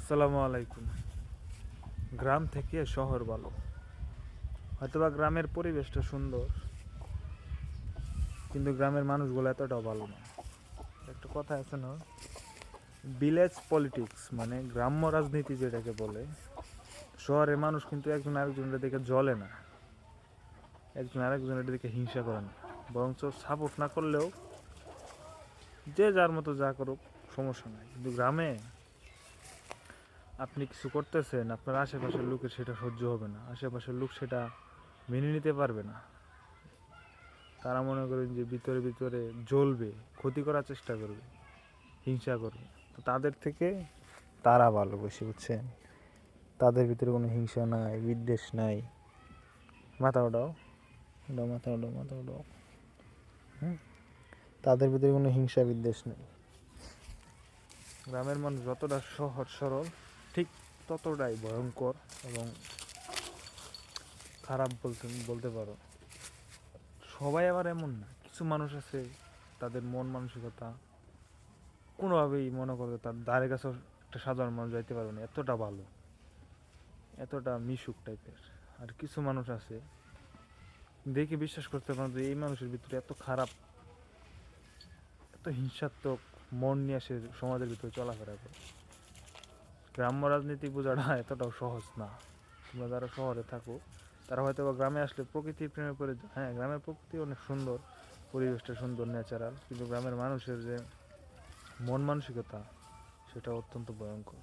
আসসালামু আলাইকুম। গ্রাম থেকে শহর ভালো, হয়তোবা গ্রামের পরিবেশটা সুন্দর, কিন্তু গ্রামের মানুষগুলো এতটাও ভালো না। একটা কথা আছে না, ভিলেজ পলিটিক্স মানে গ্রাম্য রাজনীতি যেটাকে বলে। শহরের মানুষ কিন্তু একজন আরেকজনের দিকে জ্বলে না, একজন আরেকজনের দিকে হিংসা করে না, বরঞ্চ সাপোর্ট না করলেও যে যার মতো যা করুক সমস্যা নাই। কিন্তু গ্রামে আপনি কিছু করতেছেন, আপনার আশেপাশের লোকের সেটা সহ্য হবে না, আশেপাশের লোক সেটা মেনে নিতে পারবে না। তারা মনে করেন যে ভিতরে ভিতরে জ্বলবে, ক্ষতি করার চেষ্টা করবে, হিংসা করবে। তো তাদের থেকে তারা ভালো, বেশি বুঝছেন। তাদের ভিতরে কোনো হিংসা নাই, বিদ্বেষ নাই। মাথা ওঠাও, ওটাও মাথা ওঠাও, মাথা ওঠাও। হুম, তাদের ভিতরে কোনো হিংসা বিদ্বেষ নেই। গ্রামের মানুষ যতটা সহজ সরল, ঠিক ততটাই ভয়ঙ্কর এবং খারাপ বলতে পারো। সবাই আবার এমন না, কিছু মানুষ আছে তাদের মন মানসিকতা কোনোভাবেই মনে করবে তার ধারে কাছে একটা সাধারণ মানুষ যাইতে পারবে না, এতটা ভালো, এতটা মিশুক টাইপের। আর কিছু মানুষ আছে দেখে বিশ্বাস করতে পারেন যে এই মানুষের ভিতরে এত খারাপ, এত হিংসাত্মক মন নিয়ে সে সমাজের ভিতরে চলাফেরা করে। গ্রাম্য রাজনীতি বোঝাটা এতটাও সহজ না। তোমরা যারা শহরে থাকো তারা হয়তো বা গ্রামে আসলে প্রকৃতির প্রেমে পড়ে, হ্যাঁ গ্রামের প্রকৃতি অনেক সুন্দর, পরিবেশটা সুন্দর, ন্যাচারাল, কিন্তু গ্রামের মানুষের যে মন মানসিকতা সেটা অত্যন্ত ভয়ঙ্কর।